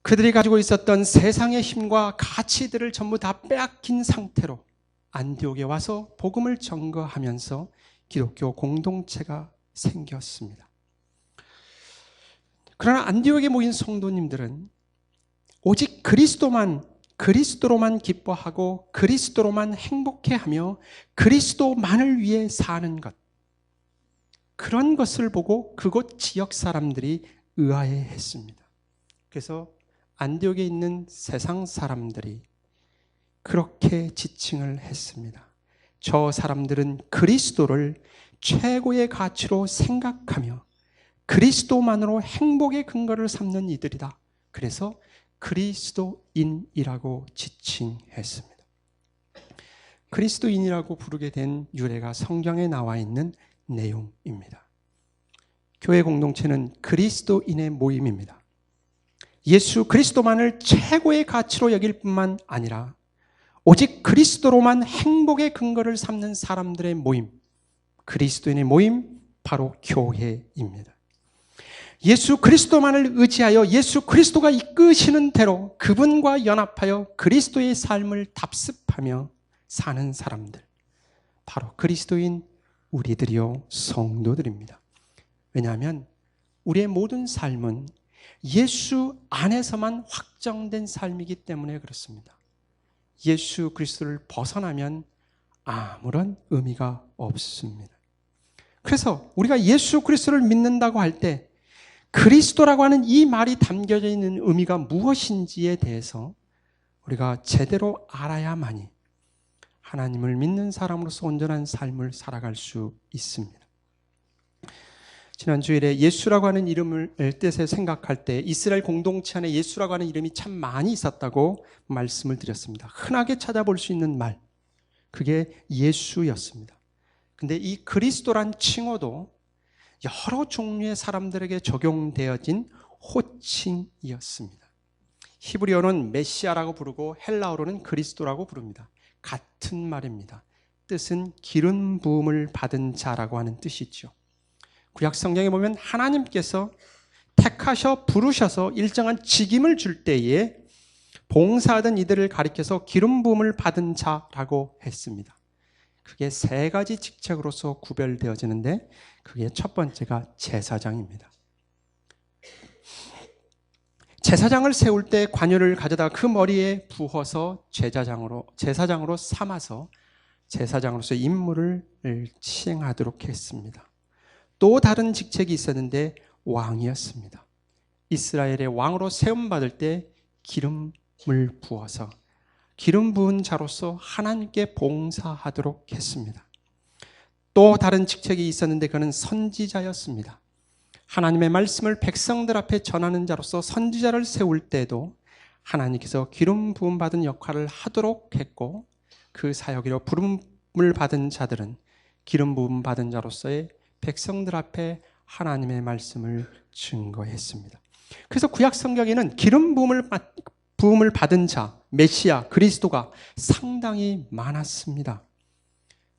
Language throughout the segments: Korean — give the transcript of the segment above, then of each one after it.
그들이 가지고 있었던 세상의 힘과 가치들을 전부 다 빼앗긴 상태로 안디옥에 와서 복음을 전거하면서 기독교 공동체가 생겼습니다. 그러나 안디옥에 모인 성도님들은 오직 그리스도로만 기뻐하고 그리스도로만 행복해하며 그리스도만을 위해 사는 것, 그런 것을 보고 그곳 지역 사람들이 의아해했습니다. 그래서 안디옥에 있는 세상 사람들이 그렇게 지칭을 했습니다. 저 사람들은 그리스도를 최고의 가치로 생각하며 그리스도만으로 행복의 근거를 삼는 이들이다. 그래서 그리스도인이라고 지칭했습니다. 그리스도인이라고 부르게 된 유래가 성경에 나와 있는 내용입니다. 교회 공동체는 그리스도인의 모임입니다. 예수 그리스도만을 최고의 가치로 여길 뿐만 아니라 오직 그리스도로만 행복의 근거를 삼는 사람들의 모임, 그리스도인의 모임, 바로 교회입니다. 예수 그리스도만을 의지하여 예수 그리스도가 이끄시는 대로 그분과 연합하여 그리스도의 삶을 답습하며 사는 사람들, 바로 그리스도인 우리들이요 성도들입니다. 왜냐하면 우리의 모든 삶은 예수 안에서만 확정된 삶이기 때문에 그렇습니다. 예수 그리스도를 벗어나면 아무런 의미가 없습니다. 그래서 우리가 예수 그리스도를 믿는다고 할 때 그리스도라고 하는 이 말이 담겨져 있는 의미가 무엇인지에 대해서 우리가 제대로 알아야만이 하나님을 믿는 사람으로서 온전한 삶을 살아갈 수 있습니다. 지난 주일에 예수라고 하는 이름을 뜻에 생각할 때 이스라엘 공동체 안에 예수라고 하는 이름이 참 많이 있었다고 말씀을 드렸습니다. 흔하게 찾아볼 수 있는 말, 그게 예수였습니다. 근데 이 그리스도란 칭호도 여러 종류의 사람들에게 적용되어진 호칭이었습니다. 히브리어는 메시아라고 부르고 헬라어로는 그리스도라고 부릅니다. 같은 말입니다. 뜻은 기름 부음을 받은 자라고 하는 뜻이죠. 구약 성경에 보면 하나님께서 택하셔 부르셔서 일정한 직임을 줄 때에 봉사하던 이들을 가리켜서 기름 부음을 받은 자라고 했습니다. 그게 세 가지 직책으로서 구별되어지는데 그게 첫 번째가 제사장입니다. 제사장을 세울 때 관유를 가져다 그 머리에 부어서 제사장으로 삼아서 제사장으로서 임무를 시행하도록 했습니다. 또 다른 직책이 있었는데 왕이었습니다. 이스라엘의 왕으로 세움받을 때 기름을 부어서 기름 부은 자로서 하나님께 봉사하도록 했습니다. 또 다른 직책이 있었는데 그는 선지자였습니다. 하나님의 말씀을 백성들 앞에 전하는 자로서 선지자를 세울 때도 하나님께서 기름 부음 받은 역할을 하도록 했고 그 사역이로 부름을 받은 자들은 기름 부음 받은 자로서의 백성들 앞에 하나님의 말씀을 증거했습니다. 그래서 구약 성경에는 기름 부음을 받은 자, 메시아, 그리스도가 상당히 많았습니다.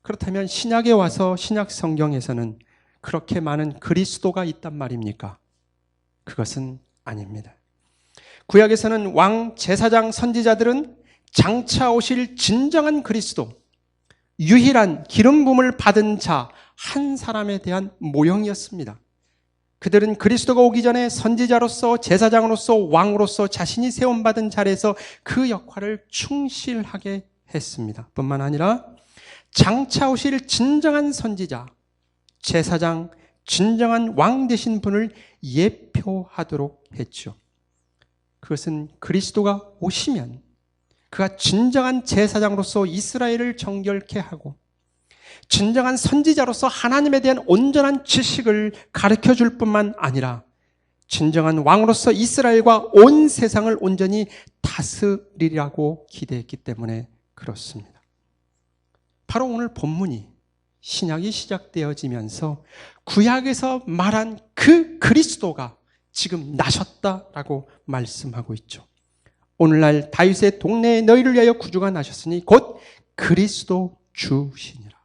그렇다면 신약에 와서 신약 성경에서는 그렇게 많은 그리스도가 있단 말입니까? 그것은 아닙니다. 구약에서는 왕, 제사장, 선지자들은 장차 오실 진정한 그리스도, 유일한 기름 부음을 받은 자 한 사람에 대한 모형이었습니다. 그들은 그리스도가 오기 전에 선지자로서 제사장으로서 왕으로서 자신이 세움받은 자리에서 그 역할을 충실하게 했습니다. 뿐만 아니라 장차 오실 진정한 선지자, 제사장, 진정한 왕 되신 분을 예표하도록 했죠. 그것은 그리스도가 오시면 그가 진정한 제사장으로서 이스라엘을 정결케 하고 진정한 선지자로서 하나님에 대한 온전한 지식을 가르쳐 줄 뿐만 아니라 진정한 왕으로서 이스라엘과 온 세상을 온전히 다스리라고 기대했기 때문에 그렇습니다. 바로 오늘 본문이 신약이 시작되어지면서 구약에서 말한 그 그리스도가 지금 나셨다라고 말씀하고 있죠. 오늘날 다윗의 동네에 너희를 위하여 구주가 나셨으니 곧 그리스도 주시니라.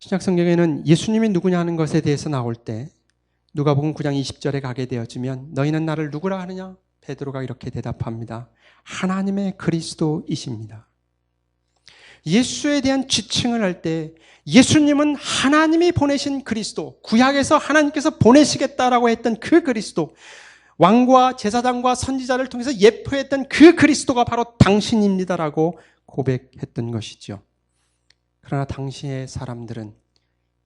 신약 성경에는 예수님이 누구냐 하는 것에 대해서 나올 때 누가복음 9장 20절에 가게 되어지면 너희는 나를 누구라 하느냐? 베드로가 이렇게 대답합니다. 하나님의 그리스도이십니다. 예수에 대한 지칭을 할 때 예수님은 하나님이 보내신 그리스도, 구약에서 하나님께서 보내시겠다라고 했던 그 그리스도, 왕과 제사장과 선지자를 통해서 예표했던 그 그리스도가 바로 당신입니다라고 고백했던 것이죠. 그러나 당시의 사람들은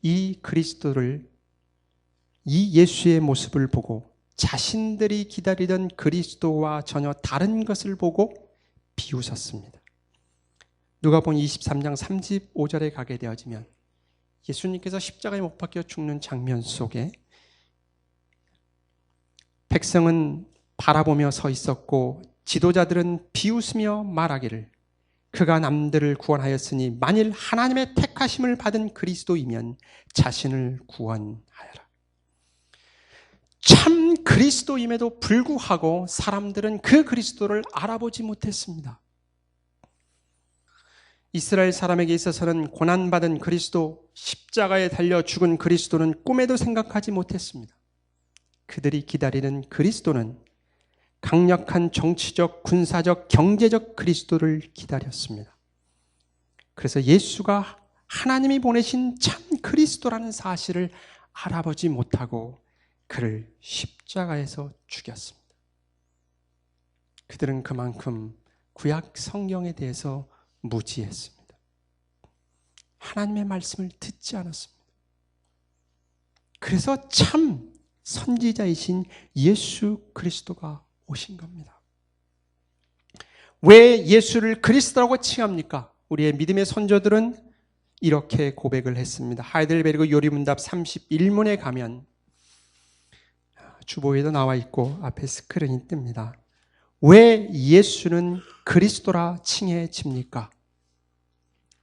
이 그리스도를, 이 예수의 모습을 보고 자신들이 기다리던 그리스도와 전혀 다른 것을 보고 비웃었습니다. 누가복음 23장 35절에 가게 되어지면 예수님께서 십자가에 못 박혀 죽는 장면 속에 백성은 바라보며 서 있었고 지도자들은 비웃으며 말하기를 그가 남들을 구원하였으니 만일 하나님의 택하심을 받은 그리스도이면 자신을 구원하여라. 참 그리스도임에도 불구하고 사람들은 그 그리스도를 알아보지 못했습니다. 이스라엘 사람에게 있어서는 고난받은 그리스도, 십자가에 달려 죽은 그리스도는 꿈에도 생각하지 못했습니다. 그들이 기다리는 그리스도는 강력한 정치적, 군사적, 경제적 그리스도를 기다렸습니다. 그래서 예수가 하나님이 보내신 참 그리스도라는 사실을 알아보지 못하고 그를 십자가에서 죽였습니다. 그들은 그만큼 구약 성경에 대해서 무지했습니다. 하나님의 말씀을 듣지 않았습니다. 그래서 참 선지자이신 예수 그리스도가 오신 겁니다. 왜 예수를 그리스도라고 칭합니까? 우리의 믿음의 선조들은 이렇게 고백을 했습니다. 하이델베르그 요리문답 31문에 가면 주보에도 나와 있고 앞에 스크린이 뜹니다. 왜 예수는 그리스도라 칭해집니까?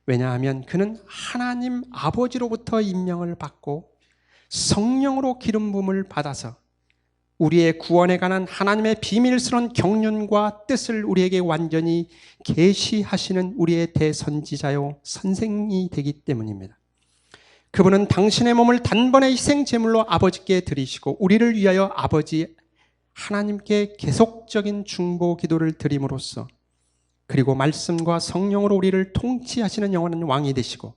왜냐하면 그는 하나님 아버지로부터 임명을 받고 성령으로 기름 부음을 받아서 우리의 구원에 관한 하나님의 비밀스러운 경륜과 뜻을 우리에게 완전히 계시하시는 우리의 대선지자요 선생이 되기 때문입니다. 그분은 당신의 몸을 단번에 희생 제물로 아버지께 드리시고 우리를 위하여 아버지 하나님께 계속적인 중보 기도를 드림으로써 그리고 말씀과 성령으로 우리를 통치하시는 영원한 왕이 되시고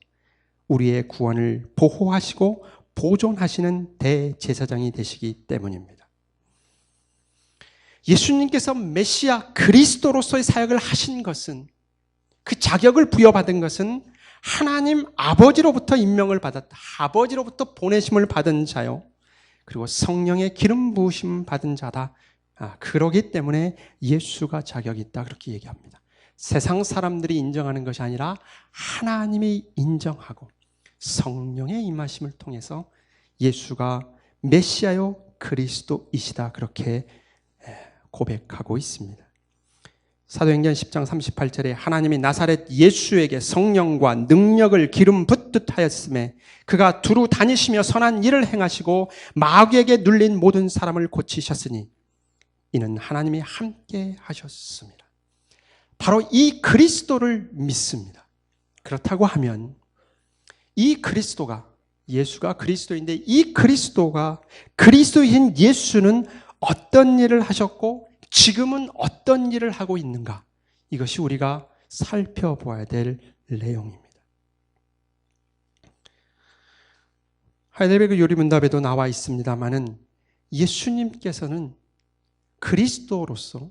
우리의 구원을 보호하시고 보존하시는 대제사장이 되시기 때문입니다. 예수님께서 메시아 그리스도로서의 사역을 하신 것은, 그 자격을 부여받은 것은 하나님 아버지로부터 임명을 받았다. 아버지로부터 보내심을 받은 자요. 그리고 성령의 기름 부으심 받은 자다. 그러기 때문에 예수가 자격이 있다. 그렇게 얘기합니다. 세상 사람들이 인정하는 것이 아니라 하나님이 인정하고 성령의 임하심을 통해서 예수가 메시아요 그리스도이시다. 그렇게 고백하고 있습니다. 사도행전 10장 38절에 하나님이 나사렛 예수에게 성령과 능력을 기름 붓듯 하였음에 그가 두루 다니시며 선한 일을 행하시고 마귀에게 눌린 모든 사람을 고치셨으니 이는 하나님이 함께 하셨습니다. 바로 이 그리스도를 믿습니다. 그렇다고 하면 이 그리스도가, 예수가 그리스도인데 이 그리스도가, 그리스도인 예수는 어떤 일을 하셨고 지금은 어떤 일을 하고 있는가? 이것이 우리가 살펴보아야 될 내용입니다. 하이델베르그 요리문답에도 나와 있습니다마는 예수님께서는 그리스도로서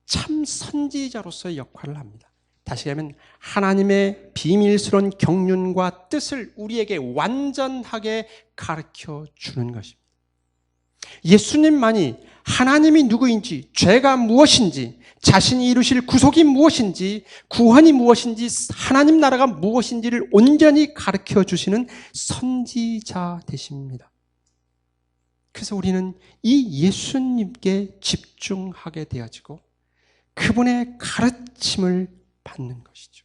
참 선지자로서의 역할을 합니다. 다시 하면 하나님의 비밀스러운 경륜과 뜻을 우리에게 완전하게 가르쳐 주는 것입니다. 예수님만이 하나님이 누구인지, 죄가 무엇인지, 자신이 이루실 구속이 무엇인지, 구원이 무엇인지, 하나님 나라가 무엇인지를 온전히 가르쳐 주시는 선지자 되십니다. 그래서 우리는 이 예수님께 집중하게 되어지고 그분의 가르침을 받는 것이죠.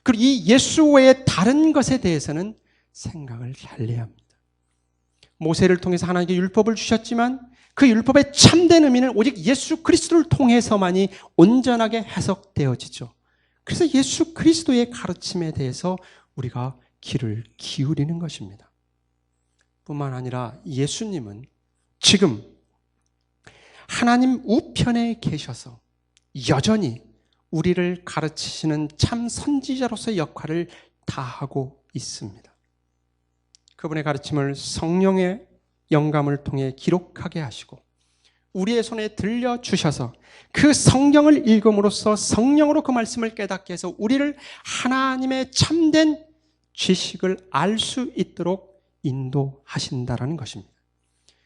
그리고 이 예수 외의 다른 것에 대해서는 생각을 달래야 합니다. 모세를 통해서 하나님께 율법을 주셨지만 그 율법의 참된 의미는 오직 예수 그리스도를 통해서만이 온전하게 해석되어지죠. 그래서 예수 그리스도의 가르침에 대해서 우리가 귀를 기울이는 것입니다. 뿐만 아니라 예수님은 지금 하나님 우편에 계셔서 여전히 우리를 가르치시는 참 선지자로서의 역할을 다하고 있습니다. 그분의 가르침을 성령의 영감을 통해 기록하게 하시고 우리의 손에 들려주셔서 그 성경을 읽음으로써 성령으로 그 말씀을 깨닫게 해서 우리를 하나님의 참된 지식을 알 수 있도록 인도하신다라는 것입니다.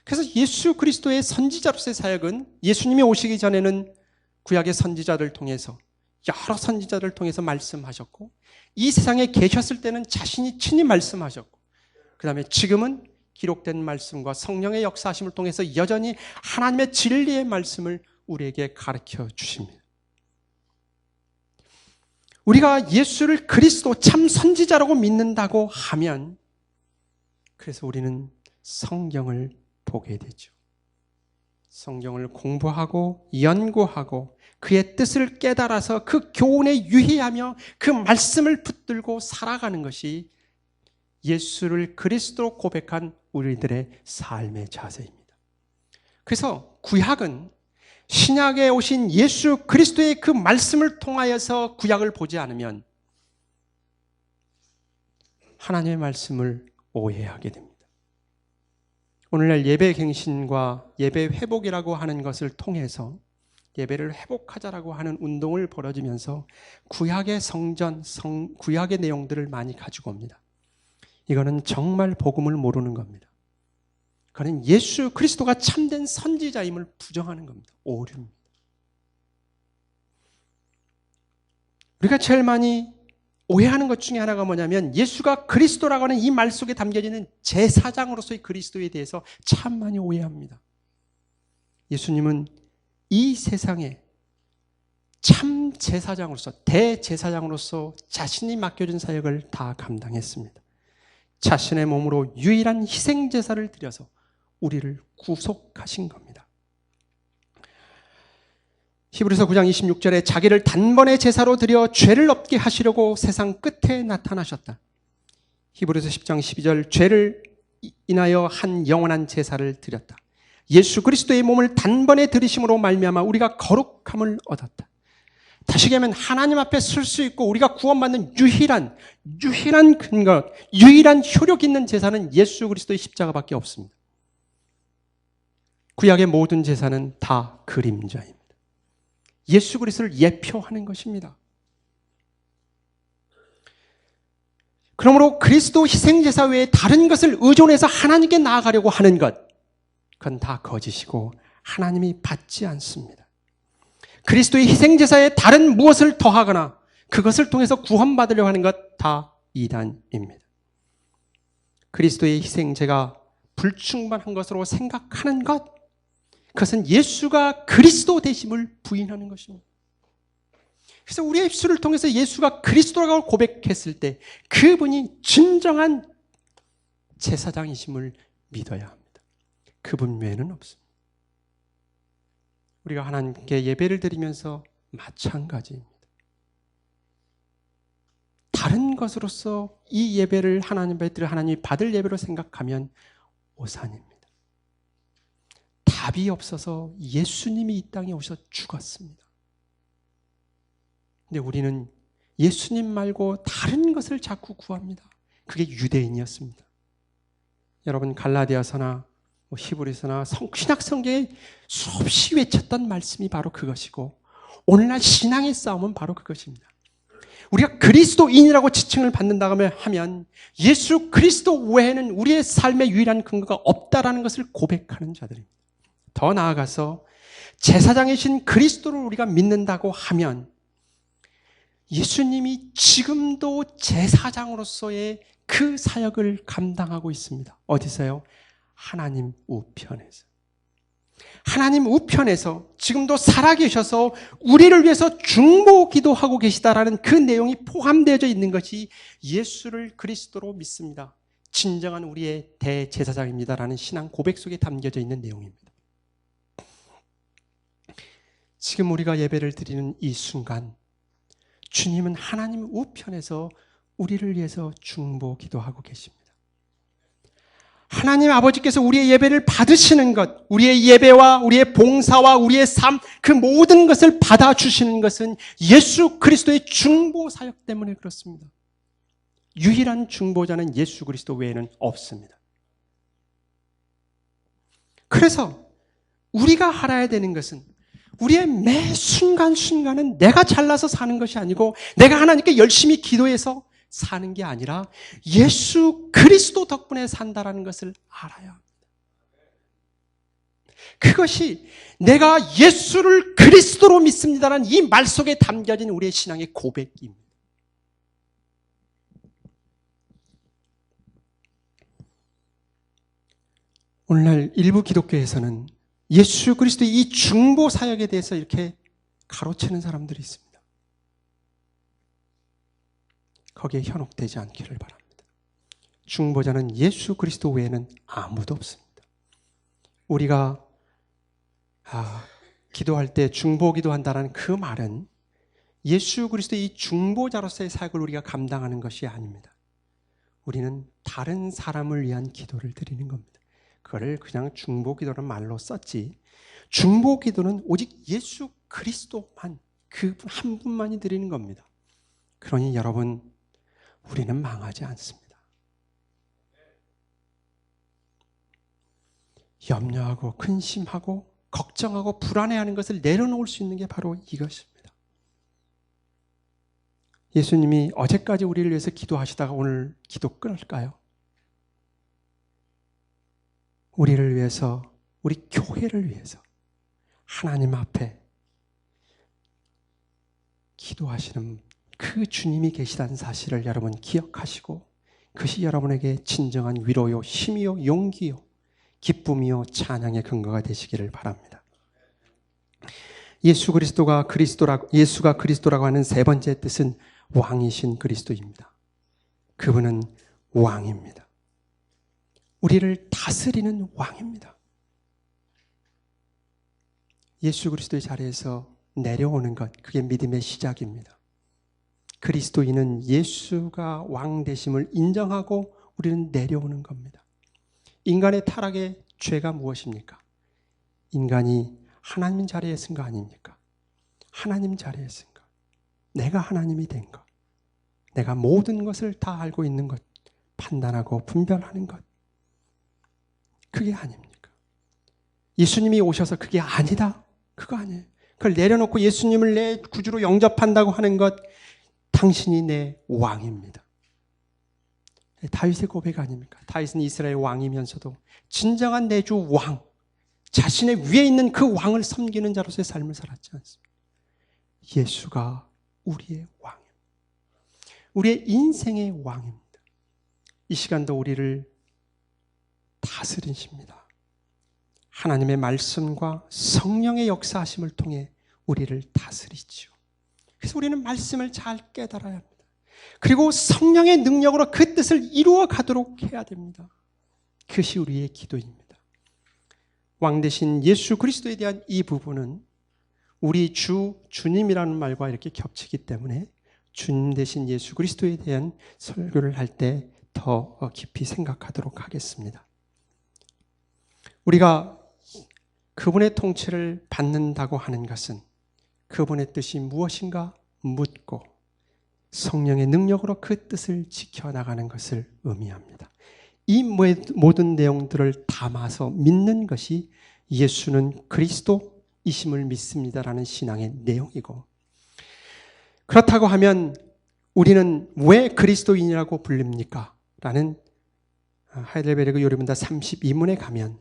그래서 예수 그리스도의 선지자로서의 사역은 예수님이 오시기 전에는 구약의 선지자를 통해서 여러 선지자를 통해서 말씀하셨고 이 세상에 계셨을 때는 자신이 친히 말씀하셨고 그 다음에 지금은 기록된 말씀과 성령의 역사하심을 통해서 여전히 하나님의 진리의 말씀을 우리에게 가르쳐 주십니다. 우리가 예수를 그리스도 참 선지자라고 믿는다고 하면 그래서 우리는 성경을 보게 되죠. 성경을 공부하고 연구하고 그의 뜻을 깨달아서 그 교훈에 유의하며 그 말씀을 붙들고 살아가는 것이 예수를 그리스도로 고백한 우리들의 삶의 자세입니다. 그래서 구약은 신약에 오신 예수 그리스도의 그 말씀을 통하여서 구약을 보지 않으면 하나님의 말씀을 오해하게 됩니다. 오늘날 예배 갱신과 예배 회복이라고 하는 것을 통해서 예배를 회복하자라고 하는 운동을 벌어지면서 구약의 성전, 구약의 내용들을 많이 가지고 옵니다. 이거는 정말 복음을 모르는 겁니다. 그는 예수 그리스도가 참된 선지자임을 부정하는 겁니다. 오류입니다. 우리가 제일 많이 오해하는 것 중에 하나가 뭐냐면 예수가 그리스도라고 하는 이 말 속에 담겨져 있는 제사장으로서의 그리스도에 대해서 참 많이 오해합니다. 예수님은 이 세상에 참 제사장으로서 대제사장으로서 자신이 맡겨진 사역을 다 감당했습니다. 자신의 몸으로 유일한 희생제사를 드려서 우리를 구속하신 겁니다. 히브리서 9장 26절에 자기를 단번에 제사로 드려 죄를 없게 하시려고 세상 끝에 나타나셨다. 히브리서 10장 12절 죄를 인하여 한 영원한 제사를 드렸다. 예수 그리스도의 몸을 단번에 들이심으로 말미암아 우리가 거룩함을 얻었다. 다시 얘기하면 하나님 앞에 설 수 있고 우리가 구원받는 유일한 근거, 유일한 효력 있는 제사는 예수 그리스도의 십자가밖에 없습니다. 구약의 모든 제사는 다 그림자입니다. 예수 그리스도를 예표하는 것입니다. 그러므로 그리스도 희생제사 외에 다른 것을 의존해서 하나님께 나아가려고 하는 것, 그건 다 거짓이고 하나님이 받지 않습니다. 그리스도의 희생제사에 다른 무엇을 더하거나 그것을 통해서 구원받으려고 하는 것 다 이단입니다. 그리스도의 희생제가 불충분한 것으로 생각하는 것, 그것은 예수가 그리스도 되심을 부인하는 것입니다. 그래서 우리의 입술을 통해서 예수가 그리스도라고 고백했을 때 그분이 진정한 제사장이심을 믿어야 합니다. 그분 외에는 없습니다. 우리가 하나님께 예배를 드리면서 마찬가지입니다. 다른 것으로서 이 예배를 하나님이 받을 예배로 생각하면 오산입니다. 답이 없어서 예수님이 이 땅에 오셔 죽었습니다. 근데 우리는 예수님 말고 다른 것을 자꾸 구합니다. 그게 유대인이었습니다. 여러분 갈라디아서나 히브리서나 신약 성경에 수없이 외쳤던 말씀이 바로 그것이고 오늘날 신앙의 싸움은 바로 그것입니다. 우리가 그리스도인이라고 지칭을 받는다고 하면 예수 그리스도 외에는 우리의 삶의 유일한 근거가 없다라는 것을 고백하는 자들입니다. 더 나아가서 제사장이신 그리스도를 우리가 믿는다고 하면 예수님이 지금도 제사장으로서의 그 사역을 감당하고 있습니다. 어디서요? 하나님 우편에서. 하나님 우편에서 지금도 살아계셔서 우리를 위해서 중보 기도하고 계시다라는 그 내용이 포함되어져 있는 것이 예수를 그리스도로 믿습니다. 진정한 우리의 대제사장입니다라는 신앙 고백 속에 담겨져 있는 내용입니다. 지금 우리가 예배를 드리는 이 순간 주님은 하나님 우편에서 우리를 위해서 중보 기도하고 계십니다. 하나님 아버지께서 우리의 예배를 받으시는 것, 우리의 예배와 우리의 봉사와 우리의 삶, 그 모든 것을 받아주시는 것은 예수 그리스도의 중보 사역 때문에 그렇습니다. 유일한 중보자는 예수 그리스도 외에는 없습니다. 그래서 우리가 알아야 되는 것은 우리의 매 순간순간은 내가 잘나서 사는 것이 아니고 내가 하나님께 열심히 기도해서 사는 게 아니라 예수 그리스도 덕분에 산다라는 것을 알아야 합니다. 그것이 내가 예수를 그리스도로 믿습니다라는 이 말 속에 담겨진 우리의 신앙의 고백입니다. 오늘날 일부 기독교에서는 예수 그리스도의 이 중보 사역에 대해서 이렇게 가로채는 사람들이 있습니다. 거기에 현혹되지 않기를 바랍니다. 중보자는 예수 그리스도 외에는 아무도 없습니다. 우리가 기도할 때 중보 기도한다는 그 말은 예수 그리스도의 이 중보자로서의 사역을 우리가 감당하는 것이 아닙니다. 우리는 다른 사람을 위한 기도를 드리는 겁니다. 그거를 그냥 중보 기도라는 말로 썼지, 중보 기도는 오직 예수 그리스도만, 그 한 분만이 드리는 겁니다. 그러니 여러분, 우리는 망하지 않습니다. 염려하고 근심하고 걱정하고 불안해하는 것을 내려놓을 수 있는 게 바로 이것입니다. 예수님이 어제까지 우리를 위해서 기도하시다가 오늘 기도 끊을까요? 우리를 위해서, 우리 교회를 위해서 하나님 앞에 기도하시는 그 주님이 계시다는 사실을 여러분 기억하시고, 그것이 여러분에게 진정한 위로요, 힘이요, 용기요, 기쁨이요, 찬양의 근거가 되시기를 바랍니다. 예수가 그리스도라고 하는 세 번째 뜻은 왕이신 그리스도입니다. 그분은 왕입니다. 우리를 다스리는 왕입니다. 예수 그리스도의 자리에서 내려오는 것, 그게 믿음의 시작입니다. 그리스도인은 예수가 왕 되심을 인정하고 우리는 내려오는 겁니다. 인간의 타락의 죄가 무엇입니까? 인간이 하나님 자리에 쓴 거 아닙니까? 하나님 자리에 쓴 것, 내가 하나님이 된 것, 내가 모든 것을 다 알고 있는 것, 판단하고 분별하는 것, 그게 아닙니까? 예수님이 오셔서 그게 아니다, 그거 아니에요. 그걸 내려놓고 예수님을 내 구주로 영접한다고 하는 것, 당신이 내 왕입니다. 다윗의 고백 아닙니까? 다윗은 이스라엘 왕이면서도 진정한 내주 왕, 자신의 위에 있는 그 왕을 섬기는 자로서의 삶을 살았지 않습니까? 예수가 우리의 왕입니다. 우리의 인생의 왕입니다. 이 시간도 우리를 다스리십니다. 하나님의 말씀과 성령의 역사하심을 통해 우리를 다스리지요. 그래서 우리는 말씀을 잘 깨달아야 합니다. 그리고 성령의 능력으로 그 뜻을 이루어 가도록 해야 됩니다. 그것이 우리의 기도입니다. 왕 대신 예수 그리스도에 대한 이 부분은 우리 주님이라는 말과 이렇게 겹치기 때문에 주님 대신 예수 그리스도에 대한 설교를 할 때 더 깊이 생각하도록 하겠습니다. 우리가 그분의 통치를 받는다고 하는 것은 그분의 뜻이 무엇인가 묻고 성령의 능력으로 그 뜻을 지켜나가는 것을 의미합니다. 이 모든 내용들을 담아서 믿는 것이 예수는 그리스도이심을 믿습니다라는 신앙의 내용이고, 그렇다고 하면 우리는 왜 그리스도인이라고 불립니까? 라는 하이델베르그 요리문답 32문에 가면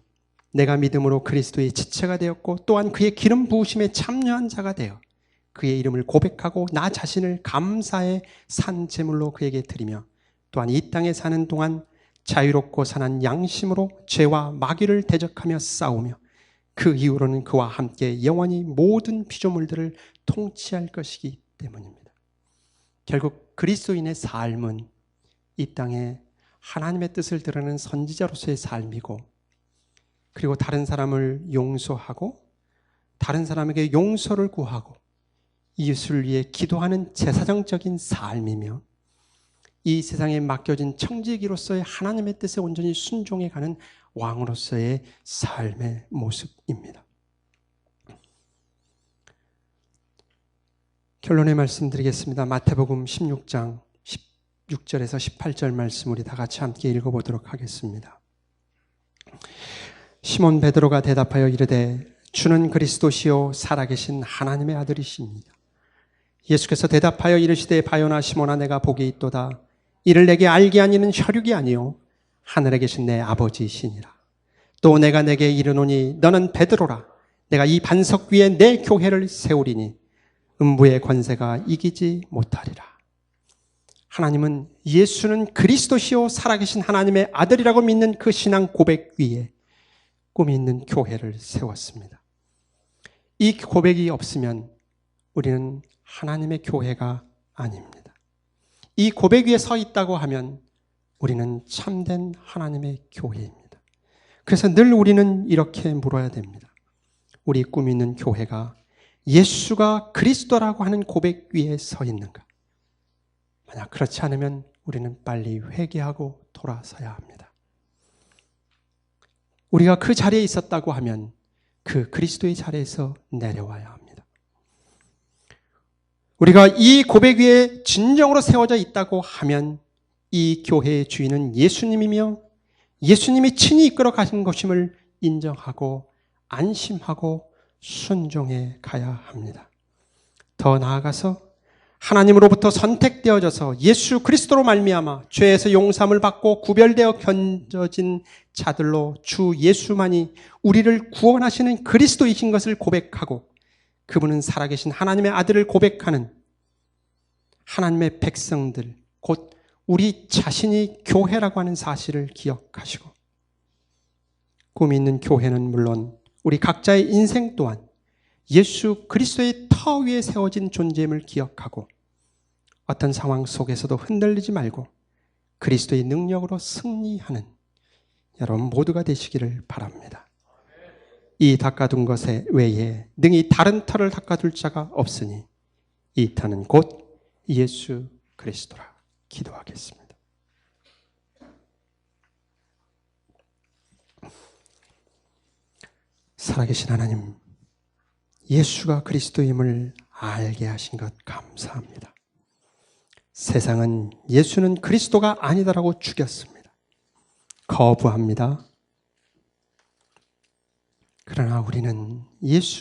내가 믿음으로 그리스도의 지체가 되었고 또한 그의 기름 부으심에 참여한 자가 되어 그의 이름을 고백하고 나 자신을 감사의 산 제물로 그에게 드리며 또한 이 땅에 사는 동안 자유롭고 선한 양심으로 죄와 마귀를 대적하며 싸우며 그 이후로는 그와 함께 영원히 모든 피조물들을 통치할 것이기 때문입니다. 결국 그리스도인의 삶은 이 땅에 하나님의 뜻을 드러내는 선지자로서의 삶이고, 그리고 다른 사람을 용서하고 다른 사람에게 용서를 구하고 이웃을 위해 기도하는 제사장적인 삶이며, 이 세상에 맡겨진 청지기로서의 하나님의 뜻에 온전히 순종해가는 왕으로서의 삶의 모습입니다. 결론의 말씀드리겠습니다. 마태복음 16장 16절에서 18절 말씀 우리 다 같이 함께 읽어보도록 하겠습니다. 시몬 베드로가 대답하여 이르되 주는 그리스도시요 살아계신 하나님의 아들이십니다. 예수께서 대답하여 이르시되 바요나 시몬아 내가 복이 있도다. 이를 내게 알게 하니는 혈육이 아니요 하늘에 계신 내 아버지이시니라. 또 내가 내게 이르노니 너는 베드로라. 내가 이 반석 위에 내 교회를 세우리니 음부의 권세가 이기지 못하리라. 하나님은 예수는 그리스도시요 살아계신 하나님의 아들이라고 믿는 그 신앙 고백 위에 꿈이 있는 교회를 세웠습니다. 이 고백이 없으면 우리는 하나님의 교회가 아닙니다. 이 고백 위에 서 있다고 하면 우리는 참된 하나님의 교회입니다. 그래서 늘 우리는 이렇게 물어야 됩니다. 우리 꿈이 있는 교회가 예수가 그리스도라고 하는 고백 위에 서 있는가? 만약 그렇지 않으면 우리는 빨리 회개하고 돌아서야 합니다. 우리가 그 자리에 있었다고 하면 그 그리스도의 자리에서 내려와야 합니다. 우리가 이 고백 위에 진정으로 세워져 있다고 하면 이 교회의 주인은 예수님이며 예수님이 친히 이끌어 가신 것임을 인정하고 안심하고 순종해 가야 합니다. 더 나아가서 하나님으로부터 선택되어져서 예수 그리스도로 말미암아 죄에서 용서함을 받고 구별되어 견져진 자들로 주 예수만이 우리를 구원하시는 그리스도이신 것을 고백하고 그분은 살아계신 하나님의 아들을 고백하는 하나님의 백성들, 곧 우리 자신이 교회라고 하는 사실을 기억하시고 꿈이 있는 교회는 물론 우리 각자의 인생 또한 예수 그리스도의 터 위에 세워진 존재임을 기억하고 어떤 상황 속에서도 흔들리지 말고 그리스도의 능력으로 승리하는 여러분 모두가 되시기를 바랍니다. 이 닦아둔 것에 외에 능히 다른 터를 닦아둘 자가 없으니 이 터는 곧 예수 그리스도라. 기도하겠습니다. 살아계신 하나님, 예수가 그리스도임을 알게 하신 것 감사합니다. 세상은 예수는 그리스도가 아니다라고 죽였습니다. 거부합니다. 그러나 우리는 예수